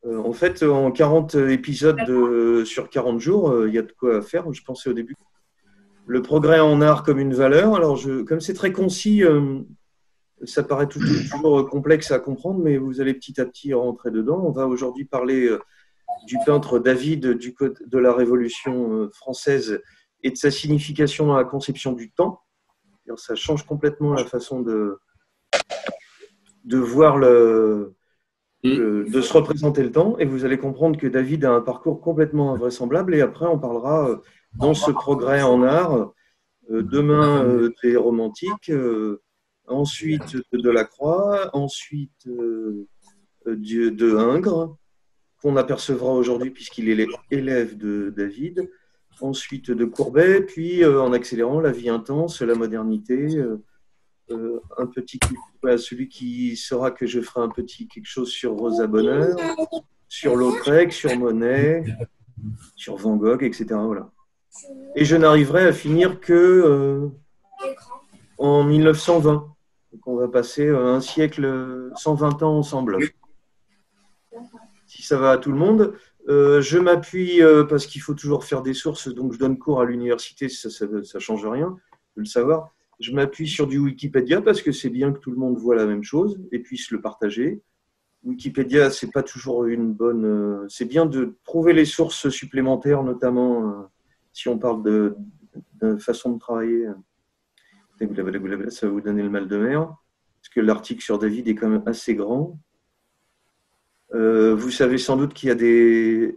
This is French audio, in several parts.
En fait, en 40 épisodes sur 40 jours, il y a de quoi faire. Je pensais au début. Le progrès en art comme une valeur. Alors, comme c'est très concis, ça paraît toujours complexe à comprendre, mais vous allez petit à petit rentrer dedans. On va aujourd'hui parler du peintre David du code de la Révolution française et de sa signification dans la conception du temps. Alors, ça change complètement la façon de voir de se représenter le temps. Et vous allez comprendre que David a un parcours complètement invraisemblable. Et après, on parlera dans ce progrès en art, demain des romantiques, ensuite de Delacroix, ensuite de Ingres, qu'on apercevra aujourd'hui puisqu'il est l'élève de David, ensuite de Courbet, puis en accélérant la vie intense, la modernité, un petit voilà, celui qui saura que je ferai un petit quelque chose sur Rosa Bonheur, sur Lautrec, sur Monet, sur Van Gogh, etc. Voilà. Et je n'arriverai à finir que en 1920. Donc on va passer un siècle, 120 ans ensemble. Si ça va à tout le monde. Je m'appuie parce qu'il faut toujours faire des sources, donc je donne cours à l'université, ça ne change rien de le savoir. Je m'appuie sur du Wikipédia parce que c'est bien que tout le monde voit la même chose et puisse le partager. Wikipédia, c'est pas toujours une bonne. C'est bien de trouver les sources supplémentaires, notamment si on parle de façon de travailler. Ça va vous donner le mal de mer, parce que l'article sur David est quand même assez grand. Vous savez sans doute qu'il y a des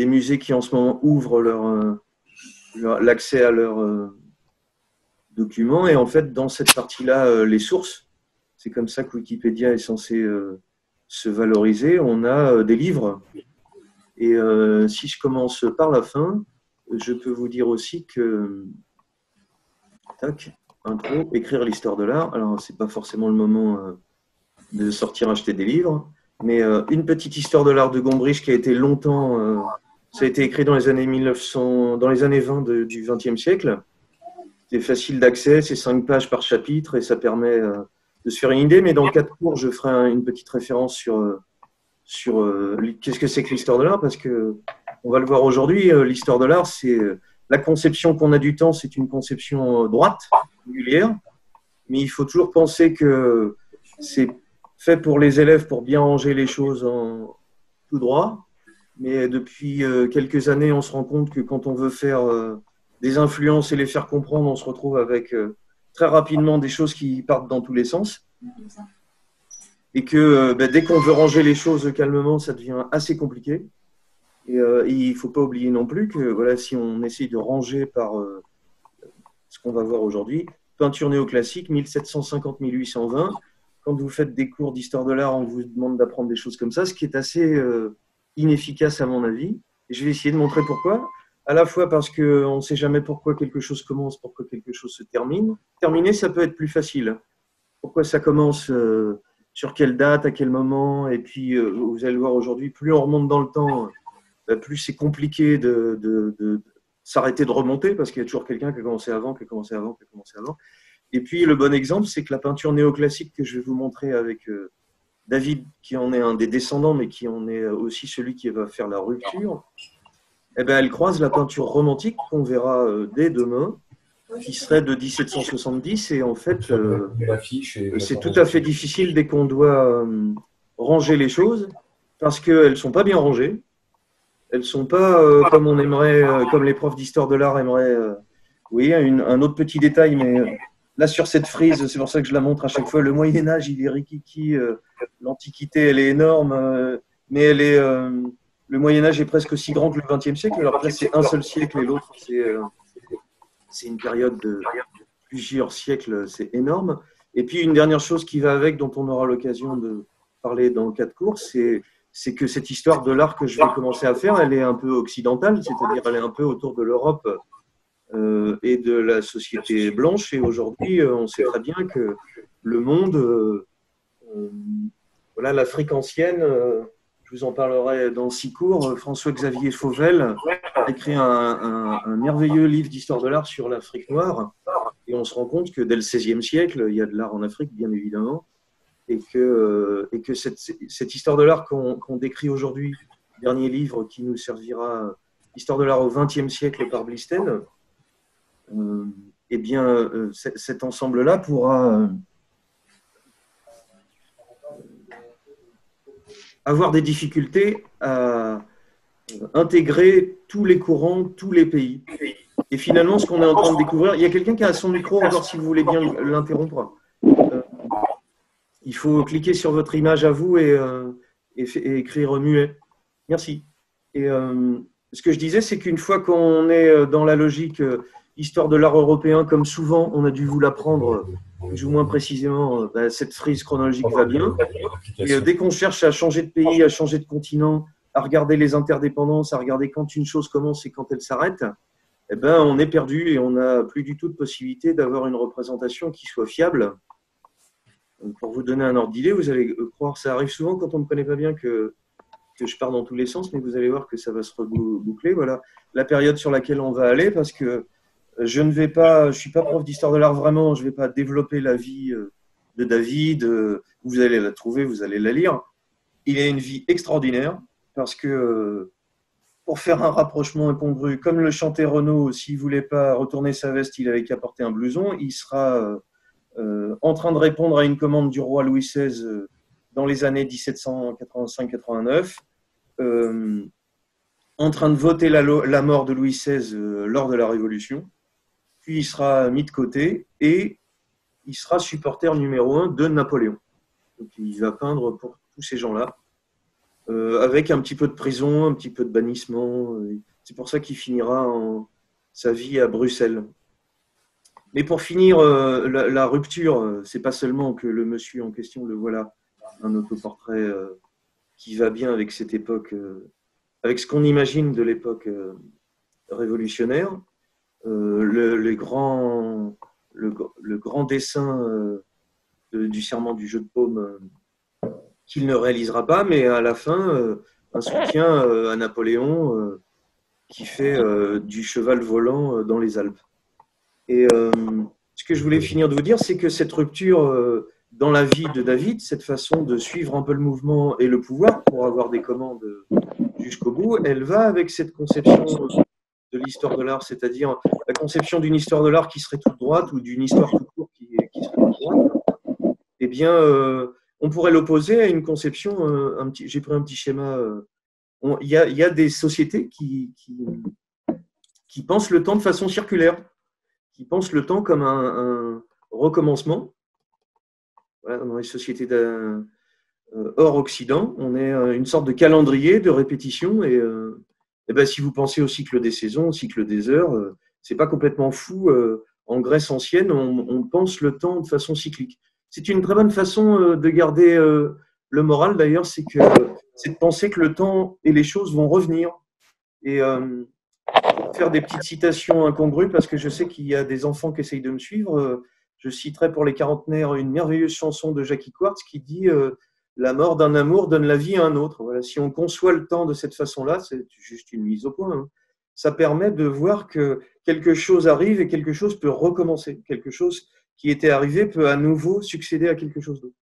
musées qui en ce moment ouvrent l'accès à leurs documents. Et en fait, dans cette partie-là, les sources, c'est comme ça que Wikipédia est censé se valoriser. On a des livres. Et si je commence par la fin, je peux vous dire aussi que, tac, intro, écrire l'histoire de l'art. Alors, c'est pas forcément le moment de sortir acheter des livres. Mais une petite histoire de l'art de Gombrich qui a été longtemps, ça a été écrit dans les années 1900, dans les années 20 du XXe siècle. C'est facile d'accès, c'est 5 pages par chapitre et ça permet de se faire une idée. Mais dans 4 cours, je ferai une petite référence sur qu'est-ce que c'est que l'histoire de l'art, parce que on va le voir aujourd'hui, l'histoire de l'art, c'est la conception qu'on a du temps, c'est une conception droite, régulière, mais il faut toujours penser que c'est fait pour les élèves pour bien ranger les choses en tout droit. Mais depuis quelques années, on se rend compte que quand on veut faire des influences et les faire comprendre, on se retrouve avec très rapidement des choses qui partent dans tous les sens. Et que dès qu'on veut ranger les choses calmement, ça devient assez compliqué. Et il ne faut pas oublier non plus que voilà, si on essaye de ranger par ce qu'on va voir aujourd'hui, peinture néoclassique, 1750-1820, quand vous faites des cours d'histoire de l'art, on vous demande d'apprendre des choses comme ça, ce qui est assez inefficace à mon avis. Et je vais essayer de montrer pourquoi. À la fois parce qu'on ne sait jamais pourquoi quelque chose commence, pourquoi quelque chose se termine. Terminer, ça peut être plus facile. Pourquoi ça commence, sur quelle date, à quel moment. Et puis, vous allez le voir aujourd'hui, plus on remonte dans le temps, plus c'est compliqué de s'arrêter de remonter, parce qu'il y a toujours quelqu'un qui a commencé avant, qui a commencé avant, qui a commencé avant. Et puis, le bon exemple, c'est que la peinture néoclassique que je vais vous montrer avec David, qui en est un des descendants, mais qui en est aussi celui qui va faire la rupture, eh ben, elle croise la peinture romantique qu'on verra dès demain, qui serait de 1770. Et en fait, c'est tout à fait difficile dès qu'on doit ranger les choses, parce qu'elles ne sont pas bien rangées. Elles ne sont pas comme on aimerait, comme les profs d'histoire de l'art aimeraient. Oui, un autre petit détail, mais là, sur cette frise, c'est pour ça que je la montre à chaque fois, le Moyen-Âge, il est rikiki, l'Antiquité, elle est énorme, mais elle est, le Moyen-Âge est presque aussi grand que le XXe siècle. Alors là, c'est un seul siècle et l'autre, c'est une période de plusieurs siècles, c'est énorme. Et puis, une dernière chose qui va avec, dont on aura l'occasion de parler dans 4 cours, c'est que cette histoire de l'art que je vais commencer à faire, elle est un peu occidentale, c'est-à-dire elle est un peu autour de l'Europe et de la société blanche. Et aujourd'hui, on sait très bien que le monde, voilà, l'Afrique ancienne, je vous en parlerai dans 6 cours. François-Xavier Fauvel a écrit un merveilleux livre d'histoire de l'art sur l'Afrique noire. Et on se rend compte que dès le XVIe siècle, il y a de l'art en Afrique, bien évidemment. et que cette histoire de l'art qu'on décrit aujourd'hui, dernier livre qui nous servira, Histoire de l'art au XXe siècle par Blisten, eh bien, cet ensemble-là pourra avoir des difficultés à intégrer tous les courants, tous les pays. Et finalement, ce qu'on est en train de découvrir, il y a quelqu'un qui a son micro encore, si vous voulez bien l'interrompre. Il faut cliquer sur votre image à vous et écrire muet. Merci. Et ce que je disais, c'est qu'une fois qu'on est dans la logique histoire de l'art européen, comme souvent, on a dû vous l'apprendre, plus ou moins précisément, cette frise chronologique va bien. Et dès qu'on cherche à changer de pays, à changer de continent, à regarder les interdépendances, à regarder quand une chose commence et quand elle s'arrête, eh ben, on est perdu et on n'a plus du tout de possibilité d'avoir une représentation qui soit fiable. Pour vous donner un ordre d'idée, vous allez croire, ça arrive souvent quand on ne me connaît pas bien que je pars dans tous les sens, mais vous allez voir que ça va se reboucler. Voilà la période sur laquelle on va aller, parce que je ne suis pas prof d'histoire de l'art vraiment, je ne vais pas développer la vie de David, vous allez la trouver, vous allez la lire. Il a une vie extraordinaire, parce que pour faire un rapprochement incongru, comme le chantait Renaud, s'il ne voulait pas retourner sa veste, il avait qu'à porter un blouson, il sera en train de répondre à une commande du roi Louis XVI dans les années 1785-89, en train de voter la mort de Louis XVI lors de la Révolution, puis il sera mis de côté et il sera supporter numéro 1 de Napoléon. Donc il va peindre pour tous ces gens-là, avec un petit peu de prison, un petit peu de bannissement. C'est pour ça qu'il finira sa vie à Bruxelles. Mais pour finir, la rupture, c'est pas seulement que le monsieur en question, le voilà, un autoportrait qui va bien avec cette époque, avec ce qu'on imagine de l'époque révolutionnaire. Le grand dessin du serment du jeu de paume qu'il ne réalisera pas, mais à la fin, un soutien à Napoléon qui fait du cheval volant dans les Alpes. Et ce que je voulais finir de vous dire, c'est que cette rupture dans la vie de David, cette façon de suivre un peu le mouvement et le pouvoir pour avoir des commandes jusqu'au bout, elle va avec cette conception de l'histoire de l'art, c'est-à-dire la conception d'une histoire de l'art qui serait toute droite ou d'une histoire tout court qui serait toute droite. Eh bien, on pourrait l'opposer à une conception, j'ai pris un petit schéma, il y a des sociétés qui pensent le temps de façon circulaire, qui pensent le temps comme un recommencement. Voilà, dans les sociétés hors Occident, on est une sorte de calendrier de répétition. Et ben, si vous pensez au cycle des saisons, au cycle des heures, c'est pas complètement fou. En Grèce ancienne, on pense le temps de façon cyclique. C'est une très bonne façon de garder le moral, d'ailleurs, c'est de penser que le temps et les choses vont revenir. Et faire des petites citations incongrues, parce que je sais qu'il y a des enfants qui essayent de me suivre. Je citerai pour les quarantenaires une merveilleuse chanson de Jackie Quartz qui dit la mort d'un amour donne la vie à un autre. Voilà, si on conçoit le temps de cette façon-là, c'est juste une mise au point. Hein. Ça permet de voir que quelque chose arrive et quelque chose peut recommencer. Quelque chose qui était arrivé peut à nouveau succéder à quelque chose d'autre.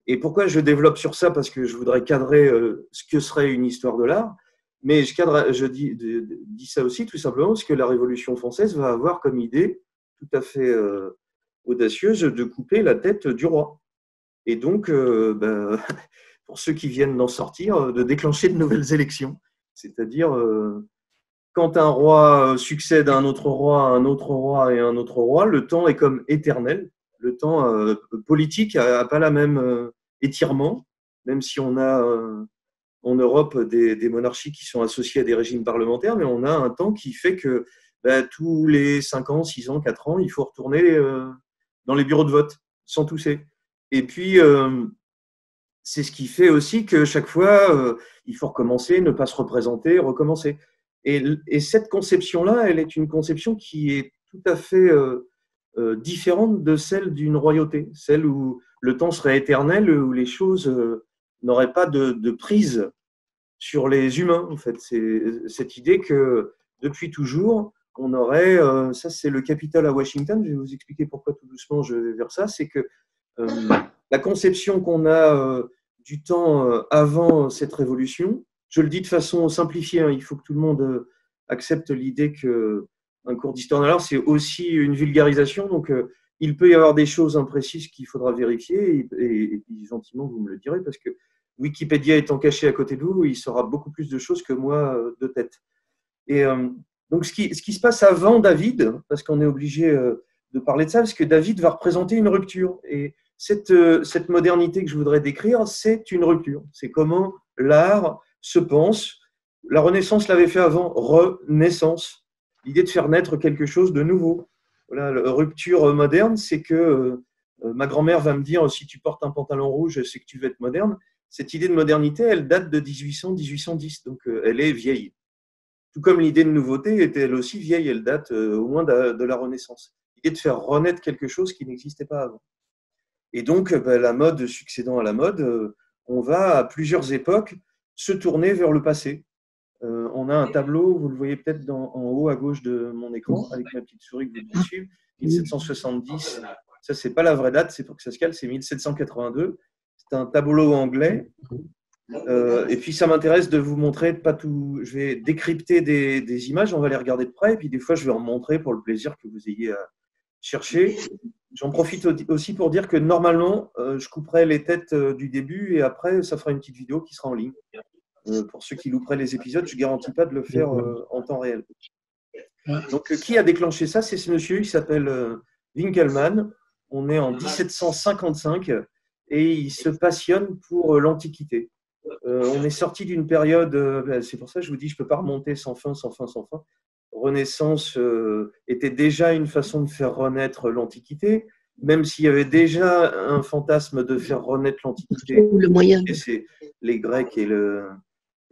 Et pourquoi je développe sur ça? Parce que je voudrais cadrer ce que serait une histoire de l'art. Mais je dis ça aussi tout simplement parce que la Révolution française va avoir comme idée tout à fait audacieuse de couper la tête du roi. Et donc, pour ceux qui viennent d'en sortir, de déclencher de nouvelles élections. C'est-à-dire, quand un roi succède à un autre roi, à un autre roi et à un autre roi, le temps est comme éternel. Le temps politique n'a pas la même étirement, même si on a en Europe des monarchies qui sont associées à des régimes parlementaires, mais on a un temps qui fait que tous les 5 ans, 6 ans, 4 ans, il faut retourner dans les bureaux de vote, sans tousser. Et puis, c'est ce qui fait aussi que chaque fois, il faut recommencer, ne pas se représenter, recommencer. Et cette conception-là, elle est une conception qui est tout à fait différente de celle d'une royauté, celle où le temps serait éternel, où les choses n'auraient pas de prise sur les humains, en fait. C'est cette idée que depuis toujours, on aurait, ça c'est le Capitole à Washington, je vais vous expliquer pourquoi tout doucement je vais vers ça, c'est que la conception qu'on a du temps avant cette révolution. Je le dis de façon simplifiée, hein, il faut que tout le monde accepte l'idée qu'un cours d'histoire de l'art, c'est aussi une vulgarisation. Donc, il peut y avoir des choses imprécises qu'il faudra vérifier et puis gentiment, vous me le direz, parce que Wikipédia étant caché à côté de vous, il saura beaucoup plus de choses que moi de tête. Et donc, ce qui se passe avant David, parce qu'on est obligé de parler de ça, parce que David va représenter une rupture. Et cette modernité que je voudrais décrire, c'est une rupture. C'est comment l'art se pense. La Renaissance l'avait fait avant, renaissance. L'idée de faire naître quelque chose de nouveau. Voilà, la rupture moderne, c'est que ma grand-mère va me dire, si tu portes un pantalon rouge, c'est que tu veux être moderne. Cette idée de modernité, elle date de 1800-1810, donc elle est vieille. Tout comme l'idée de nouveauté était elle aussi vieille, elle date au moins de la Renaissance. L'idée de faire renaître quelque chose qui n'existait pas avant. Et donc, la mode succédant à la mode, on va à plusieurs époques se tourner vers le passé. On a un tableau, vous le voyez peut-être en haut à gauche de mon écran, avec ma petite souris que vous devez suivre, 1770. Ça, c'est pas la vraie date, c'est pour que ça se cale, c'est 1782. C'est un tableau anglais. Et puis, ça m'intéresse de vous montrer, pas tout. Je vais décrypter des images, on va les regarder de près, et puis des fois, je vais en montrer pour le plaisir que vous ayez à chercher. J'en profite aussi pour dire que normalement, je couperai les têtes du début et après, ça fera une petite vidéo qui sera en ligne. Pour ceux qui louperaient les épisodes, je ne garantis pas de le faire en temps réel. Donc, qui a déclenché ça? C'est ce monsieur, il s'appelle Winckelmann. On est en 1755 et il se passionne pour l'Antiquité. On est sorti d'une période, c'est pour ça que je vous dis, je ne peux pas remonter sans fin, sans fin, sans fin. Renaissance était déjà une façon de faire renaître l'Antiquité, même s'il y avait déjà un fantasme de faire renaître l'Antiquité. Le moyen. C'est les Grecs et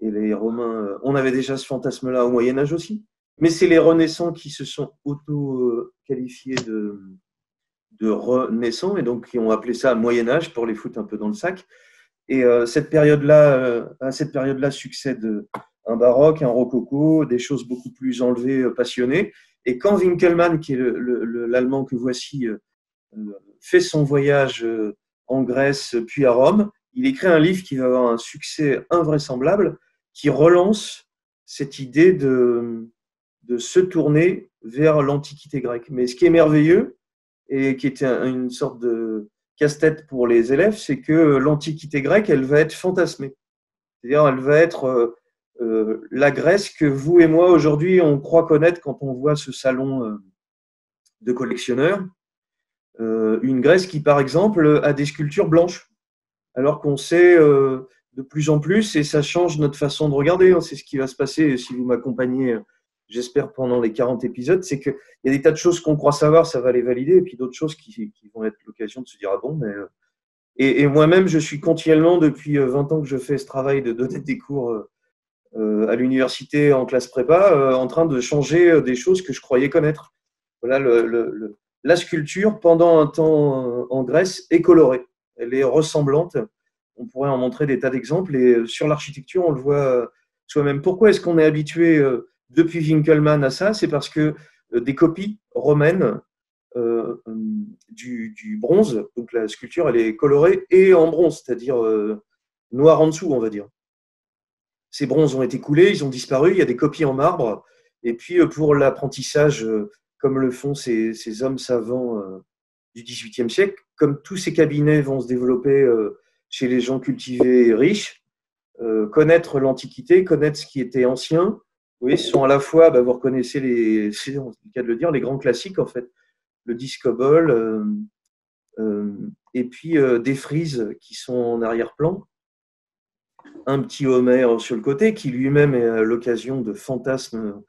les Romains. On avait déjà ce fantasme-là au Moyen-Âge aussi. Mais c'est les Renaissants qui se sont auto-qualifiés de renaissants et donc qui ont appelé ça Moyen-Âge pour les foutre un peu dans le sac. Et à cette période-là succède un baroque, un rococo, des choses beaucoup plus enlevées, passionnées. Et quand Winckelmann, qui est l'Allemand que voici, fait son voyage en Grèce puis à Rome, il écrit un livre qui va avoir un succès invraisemblable, qui relance cette idée de se tourner vers l'Antiquité grecque. Mais ce qui est merveilleux, et qui était une sorte de casse-tête pour les élèves, c'est que l'Antiquité grecque, elle va être fantasmée. C'est-à-dire, elle va être la Grèce que vous et moi, aujourd'hui, on croit connaître quand on voit ce salon de collectionneurs. Une Grèce qui, par exemple, a des sculptures blanches, alors qu'on sait de plus en plus, et ça change notre façon de regarder. C'est ce qui va se passer si vous m'accompagnez, j'espère, pendant les 40 épisodes, c'est qu'il y a des tas de choses qu'on croit savoir, ça va les valider, et puis d'autres choses qui vont être l'occasion de se dire « Ah bon ?» mais, et moi-même, je suis continuellement, depuis 20 ans que je fais ce travail de donner des cours à l'université en classe prépa, en train de changer des choses que je croyais connaître. Voilà, la sculpture, pendant un temps en Grèce, est colorée. Elle est ressemblante. On pourrait en montrer des tas d'exemples. Et sur l'architecture, on le voit soi-même. Pourquoi est-ce qu'on est habitué depuis Winckelmann à ça? C'est parce que des copies romaines du bronze, donc la sculpture, elle est colorée et en bronze, c'est-à-dire noir en dessous, on va dire. Ces bronzes ont été coulés, ils ont disparu, il y a des copies en marbre. Et puis pour l'apprentissage, comme le font ces hommes savants du XVIIIe siècle, comme tous ces cabinets vont se développer chez les gens cultivés et riches, connaître l'Antiquité, connaître ce qui était ancien, oui, ce sont à la fois, vous reconnaissez c'est le cas de le dire, les grands classiques en fait, le discobole, et puis des frises qui sont en arrière-plan, un petit Homère sur le côté qui lui-même est l'occasion de fantasmes,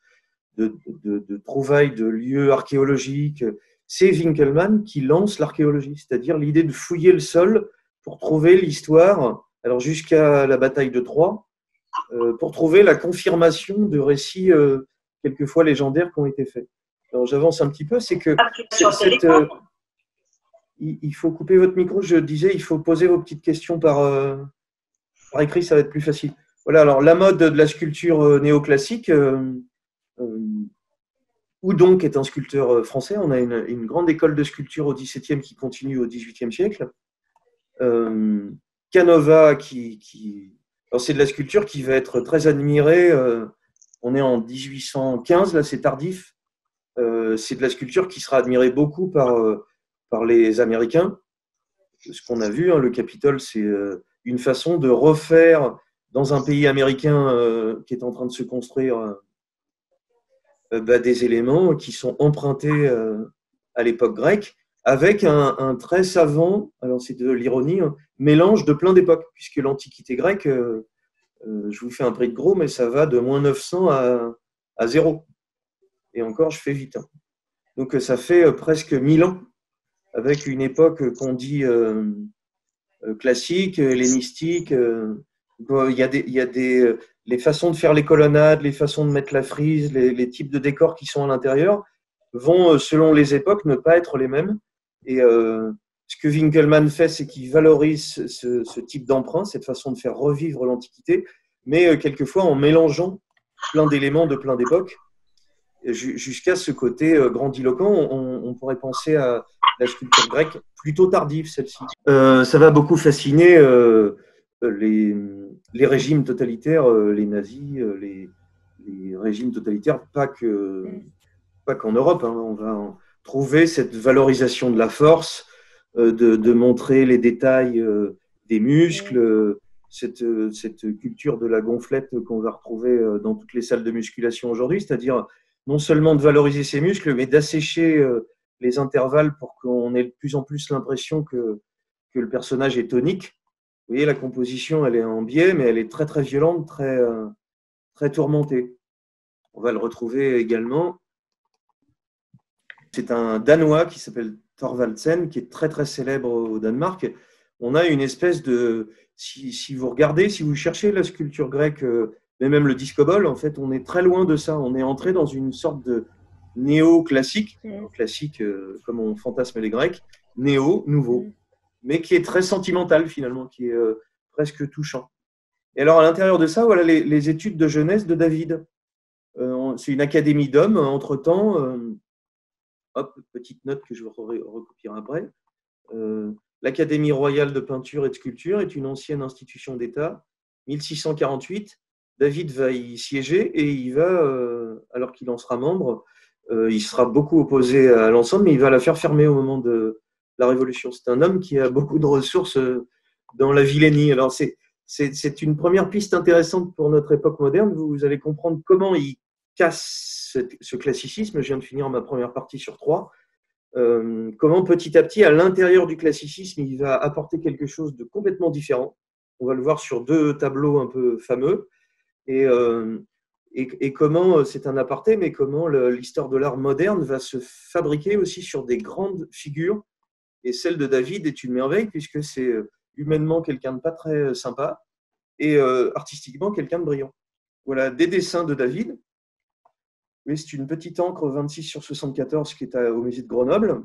de trouvailles de lieux archéologiques. C'est Winckelmann qui lance l'archéologie, c'est-à-dire l'idée de fouiller le sol pour trouver l'histoire, alors jusqu'à la bataille de Troie, pour trouver la confirmation de récits quelquefois légendaires qui ont été faits. Alors j'avance un petit peu, c'est que il faut couper votre micro, je disais, il faut poser vos petites questions par écrit, ça va être plus facile. Voilà, alors la mode de la sculpture néoclassique, Houdonc est un sculpteur français. On a une grande école de sculpture au XVIIe qui continue au XVIIIe siècle. Canova, alors c'est de la sculpture qui va être très admirée. On est en 1815, là c'est tardif. C'est de la sculpture qui sera admirée beaucoup par les Américains. Ce qu'on a vu, hein, le Capitole, c'est une façon de refaire dans un pays américain qui est en train de se construire des éléments qui sont empruntés à l'époque grecque, avec un très savant, alors c'est de l'ironie, hein, mélange de plein d'époques, puisque l'Antiquité grecque, je vous fais un prix de gros, mais ça va de moins 900 à 0. Et encore, je fais vite. Hein. Donc ça fait presque 1000 ans, avec une époque qu'on dit classique, hellénistique. Il y a les façons de faire les colonnades, les façons de mettre la frise, les types de décors qui sont à l'intérieur vont, selon les époques, ne pas être les mêmes. Et ce que Winkelmann fait, c'est qu'il valorise ce type d'emprunt, cette façon de faire revivre l'Antiquité, mais quelquefois en mélangeant plein d'éléments de plein d'époques, jusqu'à ce côté grandiloquent. On pourrait penser à la sculpture grecque plutôt tardive, celle-ci. Ça va beaucoup fasciner les régimes totalitaires, les nazis, les régimes totalitaires, pas qu'en Europe. Hein. On va trouver cette valorisation de la force, de montrer les détails des muscles, cette culture de la gonflette qu'on va retrouver dans toutes les salles de musculation aujourd'hui, c'est-à-dire non seulement de valoriser ses muscles, mais d'assécher les intervalles pour qu'on ait de plus en plus l'impression que le personnage est tonique. Vous voyez, la composition, elle est en biais, mais elle est très très violente, très tourmentée. On va le retrouver également. C'est un Danois qui s'appelle Thorvaldsen, qui est très très célèbre au Danemark. On a une espèce de… Si vous regardez, si vous cherchez la sculpture grecque, mais même le discobole, en fait, on est très loin de ça. On est entré dans une sorte de néo-classique, classique comme on fantasme les Grecs, néo, nouveau, mais qui est très sentimental finalement, qui est presque touchant. Et alors à l'intérieur de ça, voilà les études de jeunesse de David. C'est une académie d'hommes. Entre-temps, hop, petite note que je recopierai après. L'Académie royale de peinture et de sculpture est une ancienne institution d'État. 1648, David va y siéger et il va, alors qu'il en sera membre, il sera beaucoup opposé à l'ensemble, mais il va la faire fermer au moment de la Révolution. C'est un homme qui a beaucoup de ressources dans la vilainie. Alors c'est une première piste intéressante pour notre époque moderne. Vous allez comprendre comment il casse ce classicisme. Je viens de finir ma première partie sur 3. Comment petit à petit, à l'intérieur du classicisme, il va apporter quelque chose de complètement différent. On va le voir sur 2 tableaux un peu fameux. Et comment, c'est un aparté, mais comment l'histoire de l'art moderne va se fabriquer aussi sur des grandes figures. Et celle de David est une merveille, puisque c'est humainement quelqu'un de pas très sympa et artistiquement quelqu'un de brillant. Voilà des dessins de David. Oui, c'est une petite encre 26/74 qui est au musée de Grenoble,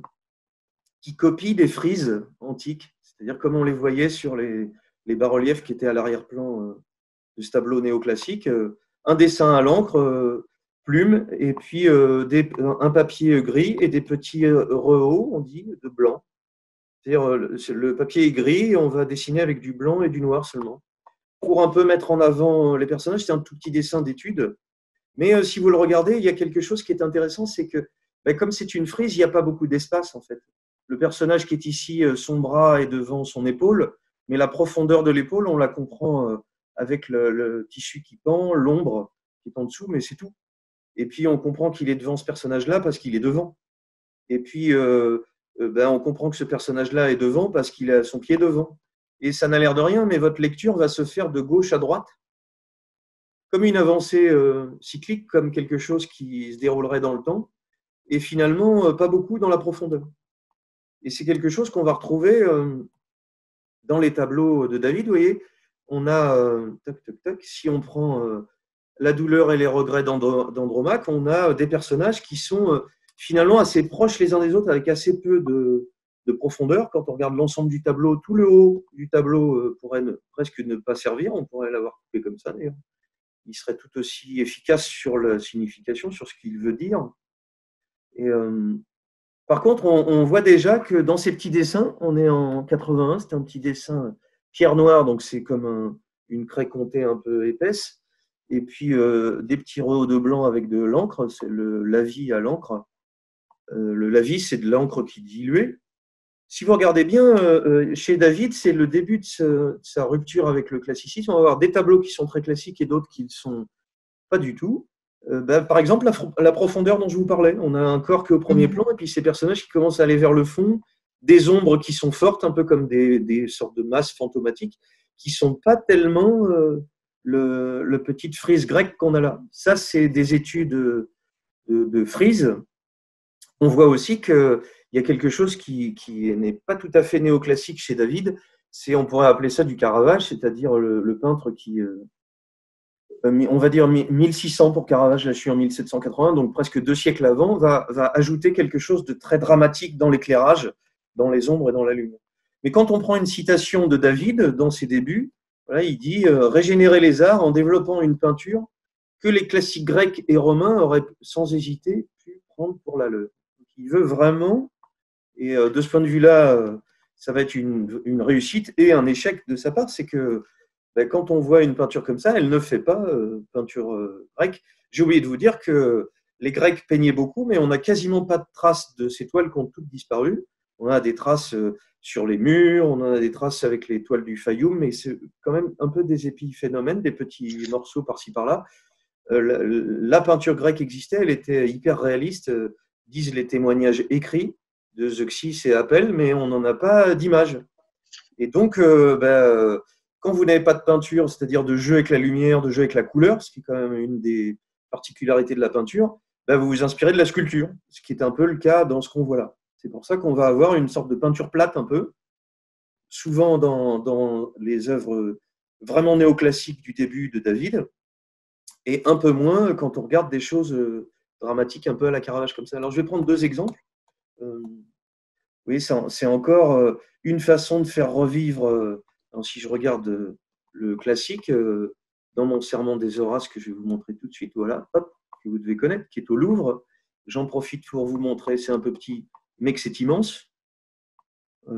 qui copie des frises antiques, c'est-à-dire comme on les voyait sur les bas-reliefs qui étaient à l'arrière-plan de ce tableau néoclassique. Un dessin à l'encre, plume, et puis un papier gris et des petits rehauts, on dit, de blanc. C'est-à-dire le papier est gris et on va dessiner avec du blanc et du noir seulement. Pour un peu mettre en avant les personnages, c'est un tout petit dessin d'étude. Mais si vous le regardez, il y a quelque chose qui est intéressant, c'est que comme c'est une frise, il n'y a pas beaucoup d'espace en fait. Le personnage qui est ici, son bras est devant son épaule, mais la profondeur de l'épaule, on la comprend avec le tissu qui pend, l'ombre qui est en dessous, mais c'est tout. Et puis on comprend qu'il est devant ce personnage-là parce qu'il est devant. Et puis on comprend que ce personnage-là est devant parce qu'il a son pied devant. Et ça n'a l'air de rien, mais votre lecture va se faire de gauche à droite, comme une avancée cyclique, comme quelque chose qui se déroulerait dans le temps, et finalement pas beaucoup dans la profondeur. Et c'est quelque chose qu'on va retrouver dans les tableaux de David. Vous voyez, on a, si on prend la douleur et les regrets d'Andromaque, on a des personnages qui sont finalement assez proches les uns des autres, avec assez peu de profondeur. Quand on regarde l'ensemble du tableau, tout le haut du tableau pourrait presque ne pas servir, on pourrait l'avoir coupé comme ça d'ailleurs. Il serait tout aussi efficace sur la signification, sur ce qu'il veut dire. Et Par contre, on voit déjà que dans ces petits dessins, on est en 81, c'était un petit dessin pierre noire, donc c'est comme une craie comptée un peu épaisse, et puis des petits rows de blanc avec de l'encre, c'est le lavis à l'encre. Le lavis, c'est de l'encre qui est diluée. Si vous regardez bien, chez David, c'est le début de sa rupture avec le classicisme. On va avoir des tableaux qui sont très classiques et d'autres qui ne sont pas du tout. Par exemple, la profondeur dont je vous parlais. On a un corps qui est au premier plan et puis ces personnages qui commencent à aller vers le fond, des ombres qui sont fortes, un peu comme des sortes de masses fantomatiques, qui ne sont pas tellement le petite frise grecque qu'on a là. Ça, c'est des études de frise. On voit aussi qu'il y a quelque chose qui n'est pas tout à fait néoclassique chez David. On pourrait appeler ça du Caravage, c'est-à-dire le peintre qui, on va dire 1600 pour Caravage, là je suis en 1780, donc presque 2 siècles avant, va ajouter quelque chose de très dramatique dans l'éclairage, dans les ombres et dans la lumière. Mais quand on prend une citation de David dans ses débuts, voilà, il dit régénérer les arts en développant une peinture que les classiques grecs et romains auraient sans hésiter pu prendre pour la leur. Il veut vraiment, et de ce point de vue-là, ça va être une réussite et un échec de sa part, c'est que quand on voit une peinture comme ça, elle ne fait pas peinture grecque. J'ai oublié de vous dire que les Grecs peignaient beaucoup, mais on n'a quasiment pas de traces de ces toiles qui ont toutes disparu. On a des traces sur les murs, on a des traces avec les toiles du Fayoum, mais c'est quand même un peu des épiphénomènes, des petits morceaux par-ci par-là. La peinture grecque existait, elle était hyper réaliste, disent les témoignages écrits de Zeuxis et Apelle, mais on n'en a pas d'image. Et donc, quand vous n'avez pas de peinture, c'est-à-dire de jeu avec la lumière, de jeu avec la couleur, ce qui est quand même une des particularités de la peinture, vous vous inspirez de la sculpture, ce qui est un peu le cas dans ce qu'on voit là. C'est pour ça qu'on va avoir une sorte de peinture plate un peu, souvent dans les œuvres vraiment néoclassiques du début de David, et un peu moins quand on regarde des choses dramatiques un peu à la Caravage comme ça. Alors je vais prendre 2 exemples. Oui, c'est encore une façon de faire revivre. Si je regarde le classique, dans mon Serment des Horaces que je vais vous montrer tout de suite, voilà, hop, que vous devez connaître, qui est au Louvre. J'en profite pour vous montrer, c'est un peu petit, mais que c'est immense.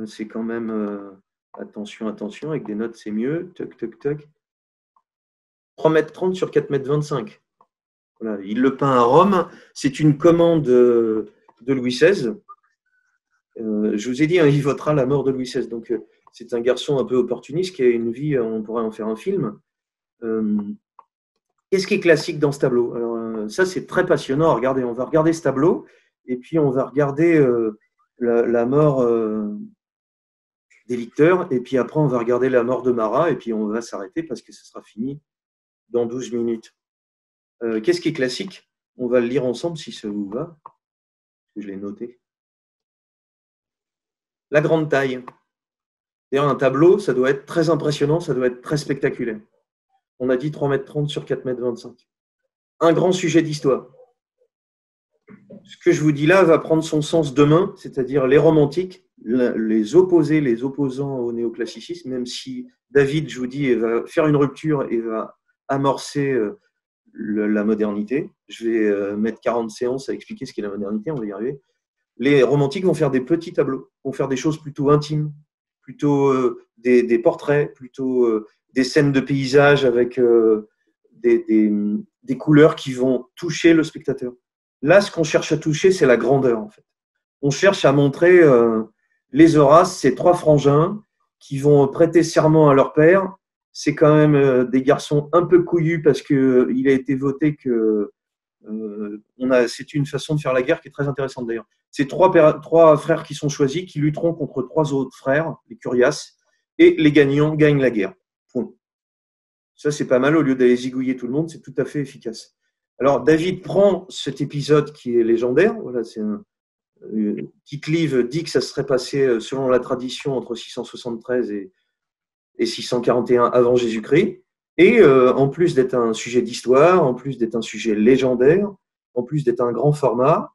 C'est quand même, attention, avec des notes, c'est mieux. Toc, toc, toc. 3,30 m sur 4,25 m. Voilà, il le peint à Rome. C'est une commande de Louis XVI. Je vous ai dit, il votera la mort de Louis XVI. Donc, c'est un garçon un peu opportuniste qui a une vie, on pourrait en faire un film. Qu'est-ce qui est classique dans ce tableau? Alors, ça, c'est très passionnant à regarder. On va regarder ce tableau et puis on va regarder la mort des licteurs et puis après, on va regarder la mort de Marat et puis on va s'arrêter parce que ce sera fini dans 12 minutes. Qu'est-ce qui est classique? On va le lire ensemble si ça vous va. Je l'ai noté. La grande taille. D'ailleurs, un tableau, ça doit être très impressionnant, ça doit être très spectaculaire. On a dit 3,30 m sur 4,25 m. Un grand sujet d'histoire. Ce que je vous dis là va prendre son sens demain, c'est-à-dire les romantiques, les opposés, les opposants au néoclassicisme, même si David, je vous dis, va faire une rupture et va amorcer la modernité. Je vais mettre 40 séances à expliquer ce qu'est la modernité, on va y arriver. Les romantiques vont faire des petits tableaux, vont faire des choses plutôt intimes, plutôt des portraits, plutôt des scènes de paysage avec des couleurs qui vont toucher le spectateur. Là, ce qu'on cherche à toucher, c'est la grandeur, en fait. On cherche à montrer les Horaces, ces 3 frangins qui vont prêter serment à leur père. C'est quand même des garçons un peu couillus parce qu'il a été voté que c'est une façon de faire la guerre qui est très intéressante d'ailleurs. C'est 3 frères qui sont choisis, qui lutteront contre 3 autres frères, les Curiaces, et les gagnants gagnent la guerre. Point. Ça, c'est pas mal, au lieu d'aller zigouiller tout le monde, c'est tout à fait efficace. Alors, David prend cet épisode qui est légendaire. Voilà, c'est Tite-Live dit que ça serait passé, selon la tradition, entre 673 et 641 avant Jésus-Christ. Et en plus d'être un sujet d'histoire, en plus d'être un sujet légendaire, en plus d'être un grand format,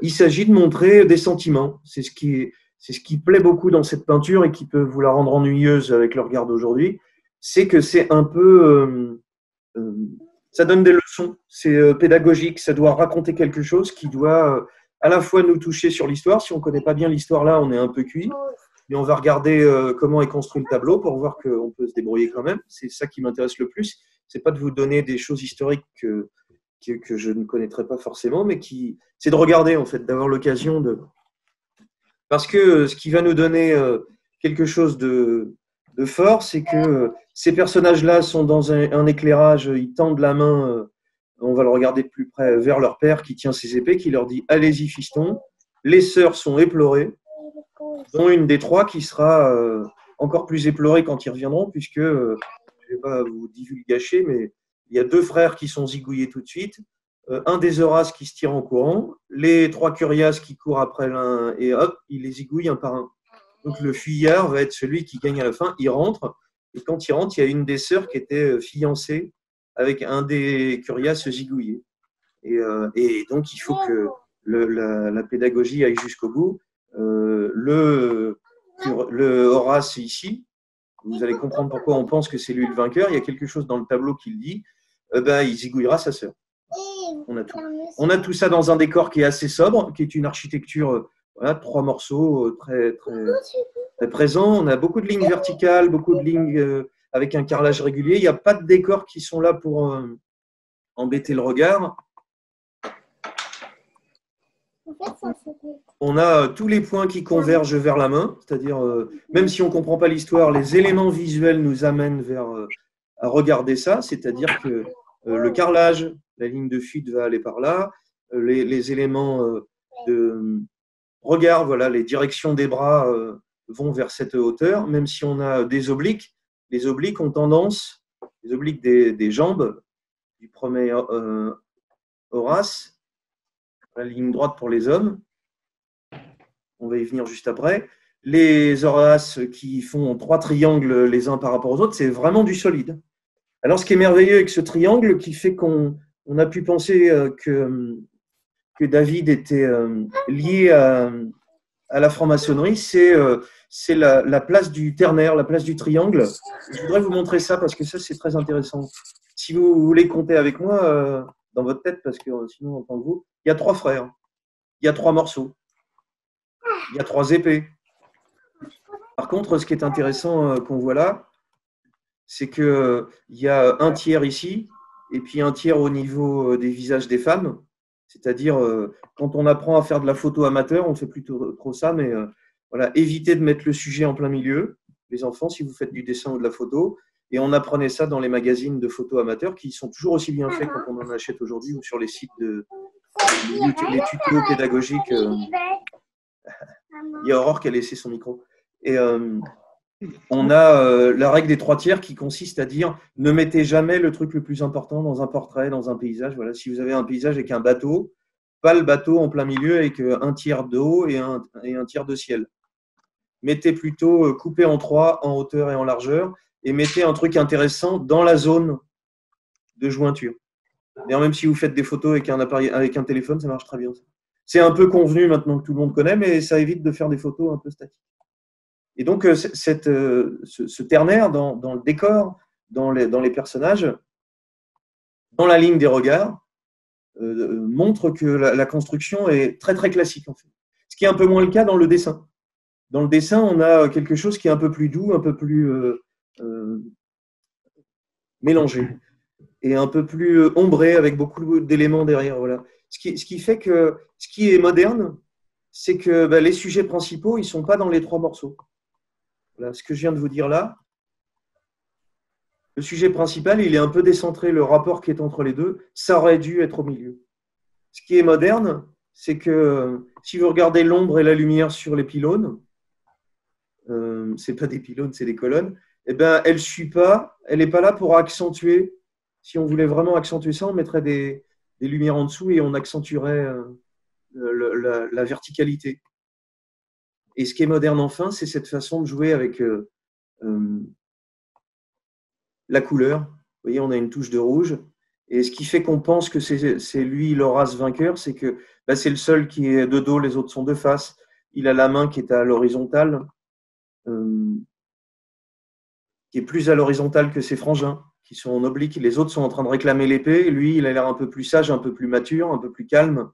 il s'agit de montrer des sentiments. C'est ce qui plaît beaucoup dans cette peinture et qui peut vous la rendre ennuyeuse avec le regard d'aujourd'hui. C'est que c'est un peu… ça donne des leçons, c'est pédagogique, ça doit raconter quelque chose qui doit à la fois nous toucher sur l'histoire. Si on ne connaît pas bien l'histoire là, on est un peu cuit. Mais on va regarder comment est construit le tableau pour voir qu'on peut se débrouiller quand même. C'est ça qui m'intéresse le plus. C'est pas de vous donner des choses historiques que je ne connaîtrais pas forcément, mais c'est de regarder en fait, d'avoir l'occasion de. Parce que ce qui va nous donner quelque chose de fort, c'est que ces personnages-là sont dans un éclairage, ils tendent la main, on va le regarder de plus près, vers leur père qui tient ses épées, qui leur dit « Allez-y, fiston ». Les sœurs sont éplorées, dont une des trois qui sera encore plus éplorée quand ils reviendront, puisque, je ne vais pas vous divulgacher, mais il y a 2 frères qui sont zigouillés tout de suite, un des Horaces qui se tire en courant, les 3 Curias qui courent après l'un, et hop, il les zigouille un par un. Donc le fuyard va être celui qui gagne à la fin, il rentre, et quand il rentre, il y a une des sœurs qui était fiancée avec un des Curias zigouillé. Et donc il faut que la pédagogie aille jusqu'au bout. Le Horace ici, vous allez comprendre pourquoi on pense que c'est lui le vainqueur. Il y a quelque chose dans le tableau qui le dit. Il zigouillera sa sœur. On a tout. On a tout ça dans un décor qui est assez sobre, qui est une architecture, voilà, 3 morceaux très, très, très présents. On a beaucoup de lignes verticales, beaucoup de lignes avec un carrelage régulier. Il n'y a pas de décors qui sont là pour embêter le regard. On a tous les points qui convergent vers la main, c'est-à-dire, même si on ne comprend pas l'histoire, les éléments visuels nous amènent vers à regarder ça, c'est-à-dire que le carrelage, la ligne de fuite va aller par là, les éléments de regard, voilà, les directions des bras vont vers cette hauteur, même si on a des obliques. Les obliques ont tendance, les obliques des jambes du premier Horace, la ligne droite pour les hommes, on va y venir juste après. Les Horaces qui font 3 triangles les uns par rapport aux autres, c'est vraiment du solide. Alors, ce qui est merveilleux avec ce triangle, qui fait qu'on a pu penser que David était lié à la franc-maçonnerie, c'est la place du ternaire, la place du triangle. Je voudrais vous montrer ça parce que ça, c'est très intéressant. Si vous voulez compter avec moi dans votre tête, parce que sinon, en tant que vous, il y a 3 frères, il y a 3 morceaux, il y a 3 épées. Par contre, ce qui est intéressant qu'on voit là, c'est qu'il y a un tiers ici et puis un tiers au niveau des visages des femmes. C'est-à-dire, quand on apprend à faire de la photo amateur, on ne fait plus trop ça, mais voilà, évitez de mettre le sujet en plein milieu, les enfants, si vous faites du dessin ou de la photo. Et on apprenait ça dans les magazines de photo amateurs qui sont toujours aussi bien faits quand on en achète aujourd'hui ou sur les sites les tutos pédagogiques. Il y a Aurore qui a laissé son micro. Et on a la règle des 3 tiers qui consiste à dire ne mettez jamais le truc le plus important dans un portrait, dans un paysage. Voilà, si vous avez un paysage avec un bateau, pas le bateau en plein milieu avec un tiers d'eau et un tiers de ciel. Mettez plutôt coupé en 3 en hauteur et en largeur et mettez un truc intéressant dans la zone de jointure. Et même si vous faites des photos avec un appareil, avec un téléphone, ça marche très bien. C'est un peu convenu maintenant que tout le monde connaît, mais ça évite de faire des photos un peu statiques. Et donc, ce ternaire dans le décor, dans les personnages, dans la ligne des regards, montre que la construction est très, très classique, en fait. Ce qui est un peu moins le cas dans le dessin. Dans le dessin, on a quelque chose qui est un peu plus doux, un peu plus mélangé et un peu plus ombré avec beaucoup d'éléments derrière. Voilà. Ce qui fait que ce qui est moderne, c'est que les sujets principaux, ils ne sont pas dans les 3 morceaux. Voilà, ce que je viens de vous dire là, le sujet principal, il est un peu décentré, le rapport qui est entre les deux, ça aurait dû être au milieu. Ce qui est moderne, c'est que si vous regardez l'ombre et la lumière sur les pylônes, ce n'est pas des pylônes, c'est des colonnes, eh ben, elle suit pas, elle n'est pas là pour accentuer. Si on voulait vraiment accentuer ça, on mettrait des lumières en dessous et on accentuerait la verticalité. Et ce qui est moderne enfin, c'est cette façon de jouer avec la couleur. Vous voyez, on a une touche de rouge. Et ce qui fait qu'on pense que c'est lui l'Horace vainqueur, c'est que c'est le seul qui est de dos, les autres sont de face. Il a la main qui est à l'horizontale, qui est plus à l'horizontale que ses frangins, qui sont en oblique. Les autres sont en train de réclamer l'épée. Lui, il a l'air un peu plus sage, un peu plus mature, un peu plus calme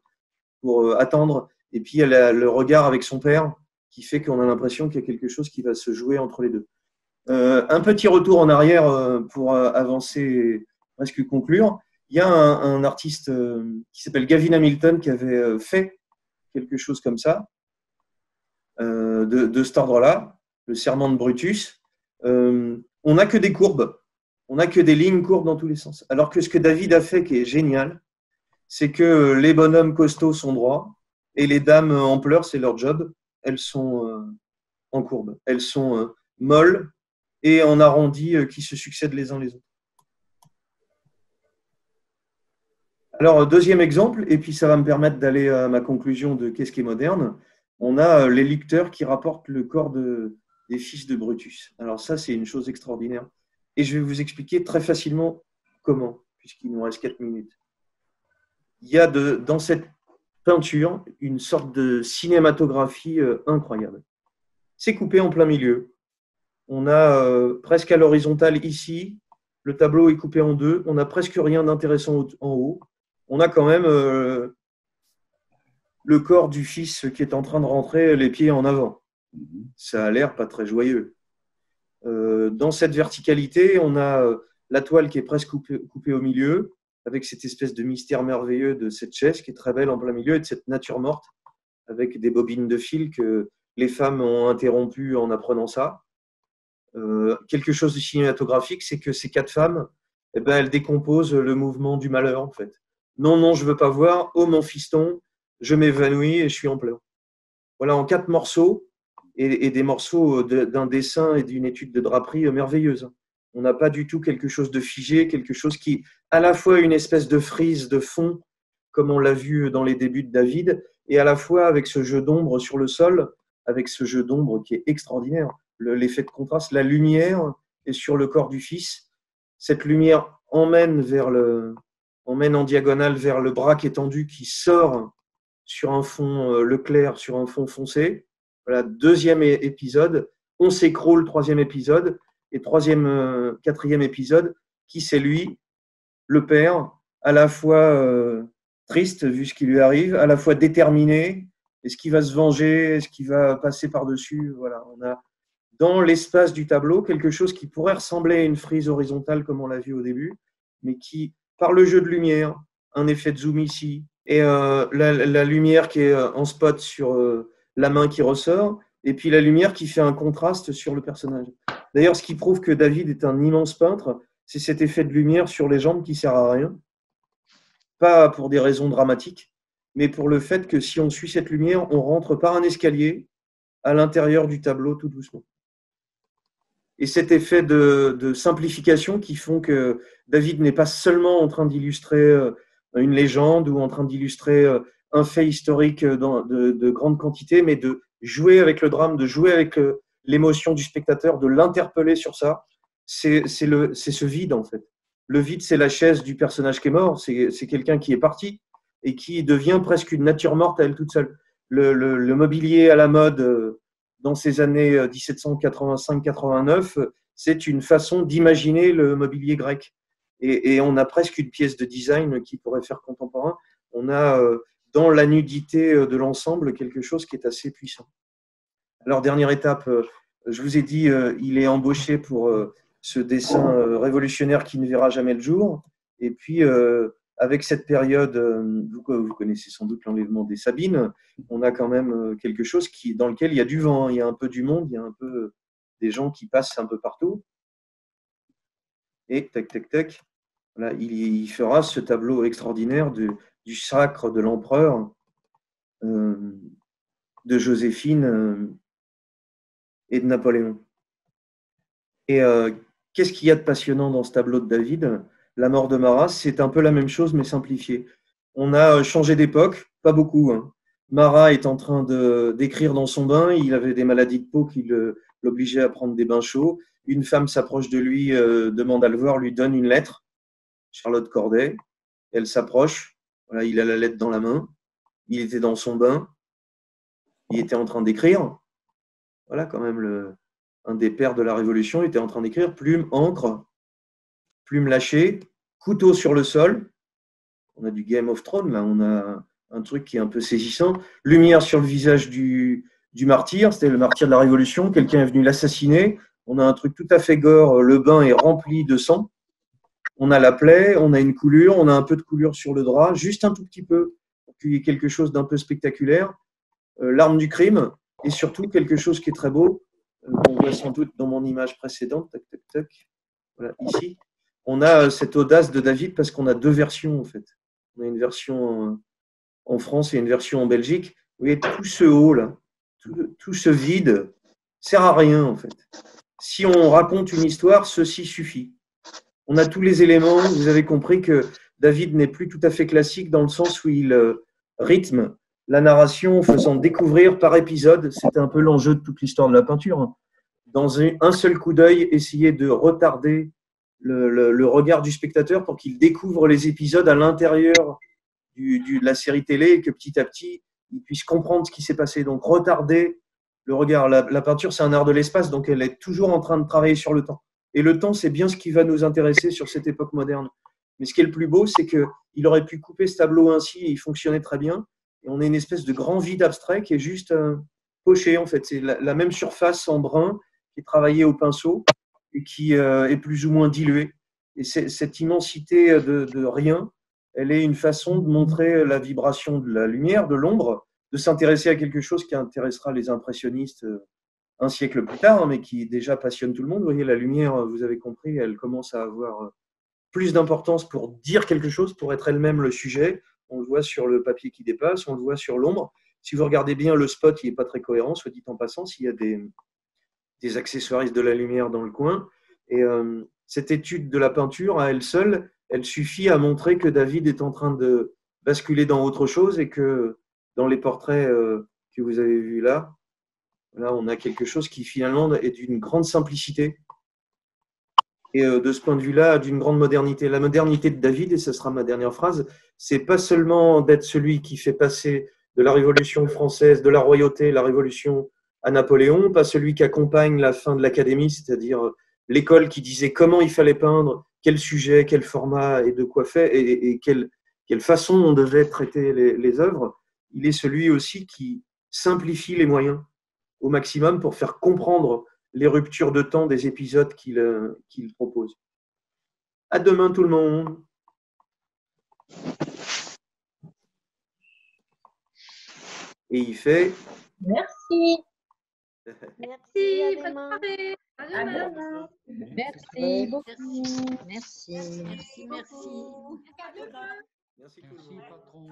pour attendre. Et puis, il y a le regard avec son père qui fait qu'on a l'impression qu'il y a quelque chose qui va se jouer entre les deux. Un petit retour en arrière pour avancer et presque conclure. Il y a un artiste qui s'appelle Gavin Hamilton qui avait fait quelque chose comme ça, de cet ordre-là, le serment de Brutus. On n'a que des courbes, on n'a que des lignes courbes dans tous les sens. Alors que ce que David a fait, qui est génial, c'est que les bonhommes costauds sont droits et les dames en pleurs, c'est leur job. Elles sont en courbe, elles sont molles et en arrondi qui se succèdent les uns les autres. Alors, deuxième exemple, et puis ça va me permettre d'aller à ma conclusion de qu'est-ce qui est moderne. On a les licteurs qui rapportent le corps des fils de Brutus. Alors ça, c'est une chose extraordinaire. Et je vais vous expliquer très facilement comment, puisqu'il nous reste 4 minutes. Il y a dans cette peinture une sorte de cinématographie incroyable. C'est coupé en plein milieu. On a presque à l'horizontale ici. Le tableau est coupé en deux. On n'a presque rien d'intéressant en haut. On a quand même le corps du fils qui est en train de rentrer les pieds en avant. Ça a l'air pas très joyeux. Dans cette verticalité, on a la toile qui est presque coupée au milieu, avec cette espèce de mystère merveilleux de cette chaise qui est très belle en plein milieu et de cette nature morte, avec des bobines de fil que les femmes ont interrompues en apprenant ça. Quelque chose de cinématographique, c'est que ces 4 femmes, eh ben, elles décomposent le mouvement du malheur, en fait. Non, non, je ne veux pas voir. Oh, mon fiston, je m'évanouis et je suis en pleurs. Voilà, en 4 morceaux et des morceaux d'un dessin et d'une étude de draperie merveilleuse. On n'a pas du tout quelque chose de figé, quelque chose qui, à la fois une espèce de frise de fond, comme on l'a vu dans les débuts de David, et à la fois avec ce jeu d'ombre sur le sol, avec ce jeu d'ombre qui est extraordinaire. L'effet de contraste, la lumière est sur le corps du fils. Cette lumière emmène en diagonale vers le bras qui est tendu, qui sort sur un fond le clair, sur un fond foncé. Voilà, deuxième épisode. On s'écroule, troisième épisode. Et quatrième épisode, qui c'est lui, le père, à la fois triste vu ce qui lui arrive, à la fois déterminé. Est-ce qu'il va se venger? Est-ce qu'il va passer par-dessus? Voilà, on a dans l'espace du tableau quelque chose qui pourrait ressembler à une frise horizontale comme on l'a vu au début, mais qui, par le jeu de lumière, un effet de zoom ici, et la lumière qui est en spot sur la main qui ressort, et puis la lumière qui fait un contraste sur le personnage. D'ailleurs, ce qui prouve que David est un immense peintre, c'est cet effet de lumière sur les jambes qui ne sert à rien, pas pour des raisons dramatiques, mais pour le fait que si on suit cette lumière, on rentre par un escalier à l'intérieur du tableau tout doucement. Et cet effet de simplification qui font que David n'est pas seulement en train d'illustrer une légende ou en train d'illustrer un fait historique de grande quantité, mais de jouer avec le drame, de jouer avec l'émotion du spectateur, de l'interpeller sur ça. C'est ce vide, en fait. Le vide, c'est la chaise du personnage qui est mort, c'est quelqu'un qui est parti et qui devient presque une nature morte à elle toute seule. Le mobilier à la mode dans ces années 1785-89, c'est une façon d'imaginer le mobilier grec. Et on a presque une pièce de design qui pourrait faire contemporain. On a dans la nudité de l'ensemble quelque chose qui est assez puissant. Alors, dernière étape, je vous ai dit, il est embauché pour ce dessin révolutionnaire qui ne verra jamais le jour. Et puis, avec cette période, vous connaissez sans doute l'enlèvement des Sabines, on a quand même quelque chose dans lequel il y a du vent, il y a un peu du monde, il y a un peu des gens qui passent un peu partout. Et tac, tac, tac, voilà, il fera ce tableau extraordinaire du sacre de l'empereur, de Joséphine et de Napoléon. Et qu'est-ce qu'il y a de passionnant dans ce tableau de David? La mort de Marat, c'est un peu la même chose, mais simplifié. On a changé d'époque, pas beaucoup. Hein. Marat est en train d'écrire dans son bain. Il avait des maladies de peau qui l'obligeaient à prendre des bains chauds. Une femme s'approche de lui, demande à le voir, lui donne une lettre, Charlotte Corday. Elle s'approche. Voilà, il a la lettre dans la main. Il était dans son bain. Il était en train d'écrire. Voilà, quand même, un des pères de la Révolution était en train d'écrire. Plume, encre, plume lâchée, couteau sur le sol. On a du Game of Thrones, là. On a un truc qui est un peu saisissant. Lumière sur le visage du martyr, c'était le martyr de la Révolution. Quelqu'un est venu l'assassiner. On a un truc tout à fait gore. Le bain est rempli de sang. On a la plaie, on a une coulure, on a un peu de coulure sur le drap, juste un tout petit peu, pour qu'il y ait quelque chose d'un peu spectaculaire. L'arme du crime, et surtout quelque chose qui est très beau, qu'on voit sans doute dans mon image précédente. Tac, tac, tac. Voilà, ici. On a cette audace de David parce qu'on a deux versions, en fait. On a une version en France et une version en Belgique. Vous voyez, tout ce haut, là, tout ce vide, sert à rien, en fait. Si on raconte une histoire, ceci suffit. On a tous les éléments. Vous avez compris que David n'est plus tout à fait classique dans le sens où il rythme la narration en faisant découvrir par épisode. C'était un peu l'enjeu de toute l'histoire de la peinture. Dans un seul coup d'œil, essayer de retarder le regard du spectateur pour qu'il découvre les épisodes à l'intérieur de la série télé et que petit à petit, il puisse comprendre ce qui s'est passé. Donc, retarder le regard. La peinture, c'est un art de l'espace, donc elle est toujours en train de travailler sur le temps. Et le temps, c'est bien ce qui va nous intéresser sur cette époque moderne. Mais ce qui est le plus beau, c'est qu'il aurait pu couper ce tableau ainsi et il fonctionnait très bien. Et on a une espèce de grand vide abstrait qui est juste poché, en fait. C'est la même surface en brun qui est travaillée au pinceau et qui est plus ou moins diluée. Et cette immensité de rien, elle est une façon de montrer la vibration de la lumière, de l'ombre, de s'intéresser à quelque chose qui intéressera les impressionnistes un siècle plus tard, mais qui déjà passionne tout le monde. Vous voyez, la lumière, vous avez compris, elle commence à avoir plus d'importance pour dire quelque chose, pour être elle-même le sujet. On le voit sur le papier qui dépasse, on le voit sur l'ombre. Si vous regardez bien le spot, il n'est pas très cohérent, soit dit en passant, s'il y a des accessoiristes de la lumière dans le coin. Et cette étude de la peinture, à elle seule, elle suffit à montrer que David est en train de basculer dans autre chose et que dans les portraits que vous avez vus là, on a quelque chose qui finalement est d'une grande simplicité et de ce point de vue-là, d'une grande modernité. La modernité de David, et ce sera ma dernière phrase, c'est pas seulement d'être celui qui fait passer de la Révolution française, de la royauté, la Révolution à Napoléon, pas celui qui accompagne la fin de l'Académie, c'est-à-dire l'école qui disait comment il fallait peindre, quel sujet, quel format et de quoi faire, et quelle façon on devait traiter les œuvres. Il est celui aussi qui simplifie les moyens au maximum pour faire comprendre les ruptures de temps des épisodes qu'il propose. À demain tout le monde. Et il fait. Merci. Merci, bonne soirée. À demain. Merci beaucoup. Merci. Merci. Merci, patron.